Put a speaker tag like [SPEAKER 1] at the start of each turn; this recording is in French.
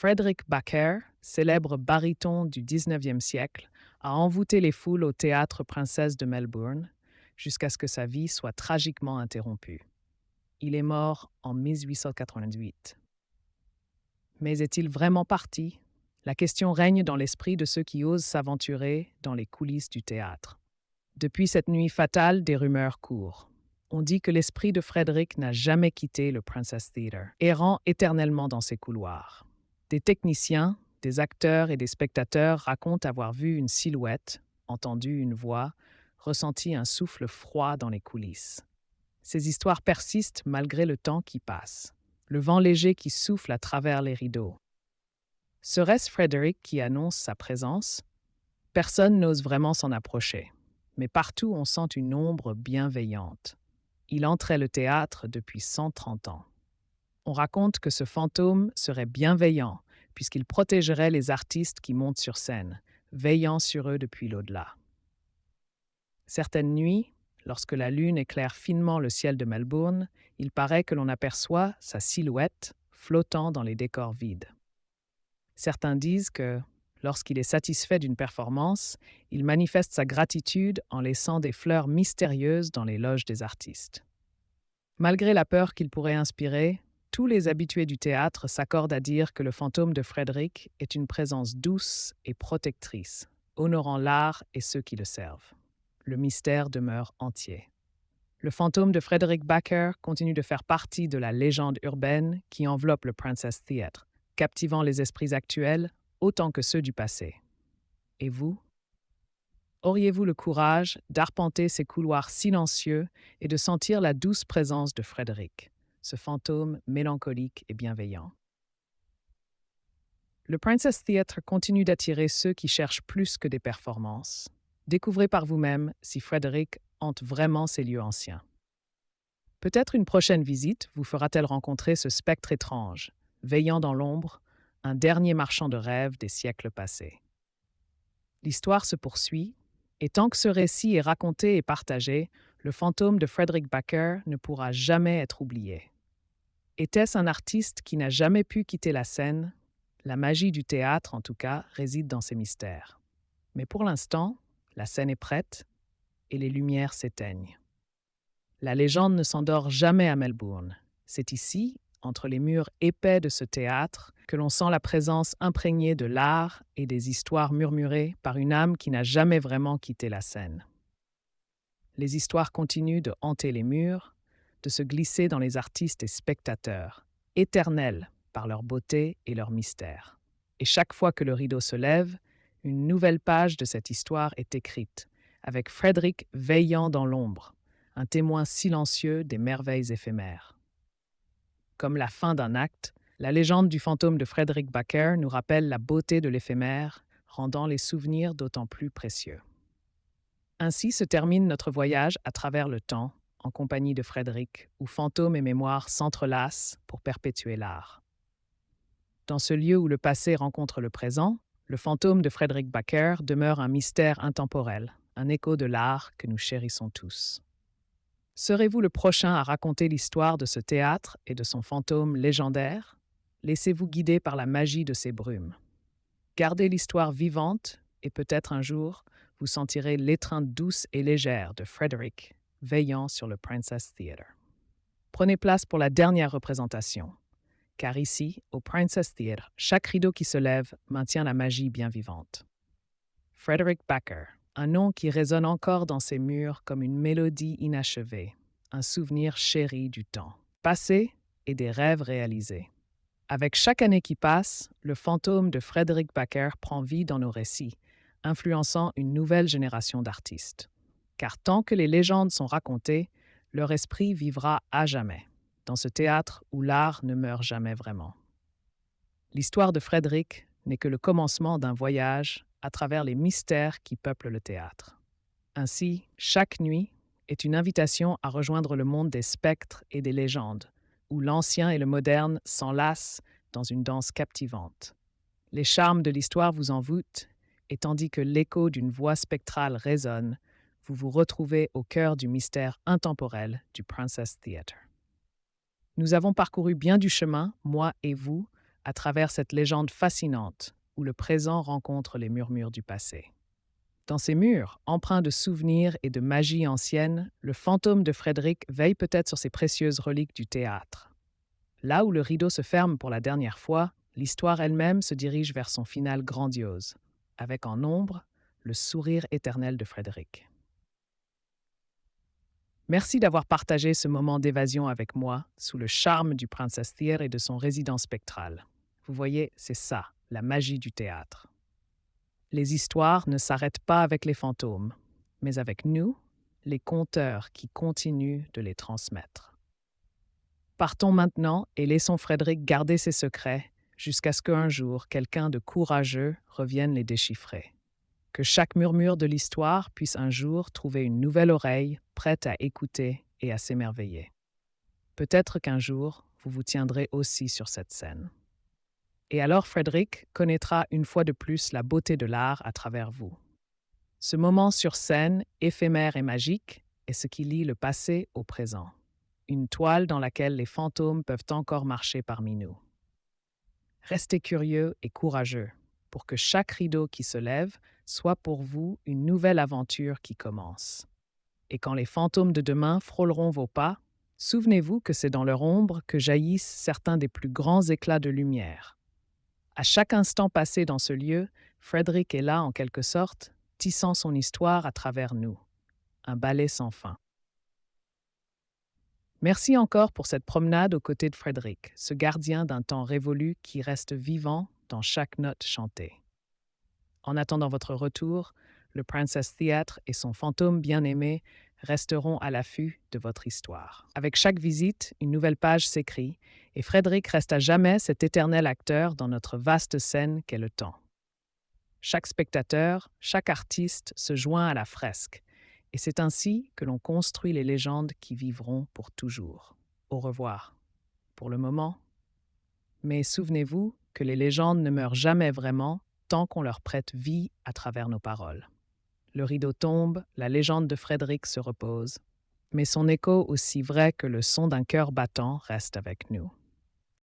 [SPEAKER 1] Frederick Baker, célèbre baryton du 19e siècle, a envoûté les foules au théâtre Princesse de Melbourne jusqu'à ce que sa vie soit tragiquement interrompue. Il est mort en 1898. Mais est-il vraiment parti? La question règne dans l'esprit de ceux qui osent s'aventurer dans les coulisses du théâtre. Depuis cette nuit fatale, des rumeurs courent. On dit que l'esprit de Frederick n'a jamais quitté le Princess Theatre, errant éternellement dans ses couloirs. Des techniciens, des acteurs et des spectateurs racontent avoir vu une silhouette, entendu une voix, ressenti un souffle froid dans les coulisses. Ces histoires persistent malgré le temps qui passe, le vent léger qui souffle à travers les rideaux. Serait-ce Frederick qui annonce sa présence? Personne n'ose vraiment s'en approcher, mais partout on sent une ombre bienveillante. Il entrait le théâtre depuis 130 ans. On raconte que ce fantôme serait bienveillant, puisqu'il protégerait les artistes qui montent sur scène, veillant sur eux depuis l'au-delà. Certaines nuits, lorsque la lune éclaire finement le ciel de Melbourne, il paraît que l'on aperçoit sa silhouette flottant dans les décors vides. Certains disent que, lorsqu'il est satisfait d'une performance, il manifeste sa gratitude en laissant des fleurs mystérieuses dans les loges des artistes. Malgré la peur qu'il pourrait inspirer, tous les habitués du théâtre s'accordent à dire que le fantôme de Frederick est une présence douce et protectrice, honorant l'art et ceux qui le servent. Le mystère demeure entier. Le fantôme de Frederick Baker continue de faire partie de la légende urbaine qui enveloppe le Princess Theatre, captivant les esprits actuels autant que ceux du passé. Et vous? Auriez-vous le courage d'arpenter ces couloirs silencieux et de sentir la douce présence de Frederick, ce fantôme mélancolique et bienveillant? Le Princess Theatre continue d'attirer ceux qui cherchent plus que des performances. Découvrez par vous-même si Frederick hante vraiment ces lieux anciens. Peut-être une prochaine visite vous fera-t-elle rencontrer ce spectre étrange, veillant dans l'ombre, un dernier marchand de rêves des siècles passés. L'histoire se poursuit, et tant que ce récit est raconté et partagé, le fantôme de Frederick Baker ne pourra jamais être oublié. Était-ce un artiste qui n'a jamais pu quitter la scène? La magie du théâtre, en tout cas, réside dans ses mystères. Mais pour l'instant, la scène est prête et les lumières s'éteignent. La légende ne s'endort jamais à Melbourne. C'est ici, entre les murs épais de ce théâtre, que l'on sent la présence imprégnée de l'art et des histoires murmurées par une âme qui n'a jamais vraiment quitté la scène. Les histoires continuent de hanter les murs, de se glisser dans les artistes et spectateurs, éternels par leur beauté et leur mystère. Et chaque fois que le rideau se lève, une nouvelle page de cette histoire est écrite, avec Frederick veillant dans l'ombre, un témoin silencieux des merveilles éphémères. Comme la fin d'un acte, la légende du fantôme de Frederick Baker nous rappelle la beauté de l'éphémère, rendant les souvenirs d'autant plus précieux. Ainsi se termine notre voyage à travers le temps, en compagnie de Frederick, où fantômes et mémoire s'entrelacent pour perpétuer l'art. Dans ce lieu où le passé rencontre le présent, le fantôme de Frederick Baker demeure un mystère intemporel, un écho de l'art que nous chérissons tous. Serez-vous le prochain à raconter l'histoire de ce théâtre et de son fantôme légendaire? Laissez-vous guider par la magie de ces brumes. Gardez l'histoire vivante et peut-être un jour, vous sentirez l'étreinte douce et légère de Frederick veillant sur le Princess Theatre. Prenez place pour la dernière représentation, car ici, au Princess Theatre, chaque rideau qui se lève maintient la magie bien vivante. Frederick Baker, un nom qui résonne encore dans ces murs comme une mélodie inachevée, un souvenir chéri du temps, passé et des rêves réalisés. Avec chaque année qui passe, le fantôme de Frederick Baker prend vie dans nos récits, influençant une nouvelle génération d'artistes. Car tant que les légendes sont racontées, leur esprit vivra à jamais, dans ce théâtre où l'art ne meurt jamais vraiment. L'histoire de Frederick n'est que le commencement d'un voyage à travers les mystères qui peuplent le théâtre. Ainsi, chaque nuit est une invitation à rejoindre le monde des spectres et des légendes, où l'ancien et le moderne s'enlacent dans une danse captivante. Les charmes de l'histoire vous envoûtent, et tandis que l'écho d'une voix spectrale résonne, vous vous retrouvez au cœur du mystère intemporel du Princess Theatre. Nous avons parcouru bien du chemin, moi et vous, à travers cette légende fascinante où le présent rencontre les murmures du passé. Dans ces murs, empreints de souvenirs et de magie ancienne, le fantôme de Frédéric veille peut-être sur ces précieuses reliques du théâtre. Là où le rideau se ferme pour la dernière fois, l'histoire elle-même se dirige vers son final grandiose, avec en ombre le sourire éternel de Frédéric. Merci d'avoir partagé ce moment d'évasion avec moi, sous le charme du Princess Theatre et de son résident spectral. Vous voyez, c'est ça, la magie du théâtre. Les histoires ne s'arrêtent pas avec les fantômes, mais avec nous, les conteurs qui continuent de les transmettre. Partons maintenant et laissons Frédéric garder ses secrets jusqu'à ce qu'un jour quelqu'un de courageux revienne les déchiffrer. Que chaque murmure de l'histoire puisse un jour trouver une nouvelle oreille prête à écouter et à s'émerveiller. Peut-être qu'un jour, vous vous tiendrez aussi sur cette scène. Et alors Frédéric connaîtra une fois de plus la beauté de l'art à travers vous. Ce moment sur scène, éphémère et magique, est ce qui lie le passé au présent. Une toile dans laquelle les fantômes peuvent encore marcher parmi nous. Restez curieux et courageux pour que chaque rideau qui se lève soit pour vous une nouvelle aventure qui commence. Et quand les fantômes de demain frôleront vos pas, souvenez-vous que c'est dans leur ombre que jaillissent certains des plus grands éclats de lumière. À chaque instant passé dans ce lieu, Frédéric est là en quelque sorte, tissant son histoire à travers nous. Un ballet sans fin. Merci encore pour cette promenade aux côtés de Frédéric, ce gardien d'un temps révolu qui reste vivant dans chaque note chantée. En attendant votre retour, le Princess Theatre et son fantôme bien-aimé resteront à l'affût de votre histoire. Avec chaque visite, une nouvelle page s'écrit et Frédéric reste à jamais cet éternel acteur dans notre vaste scène qu'est le temps. Chaque spectateur, chaque artiste se joint à la fresque et c'est ainsi que l'on construit les légendes qui vivront pour toujours. Au revoir, pour le moment. Mais souvenez-vous que les légendes ne meurent jamais vraiment tant qu'on leur prête vie à travers nos paroles. Le rideau tombe, la légende de Frédéric se repose, mais son écho, aussi vrai que le son d'un cœur battant, reste avec nous.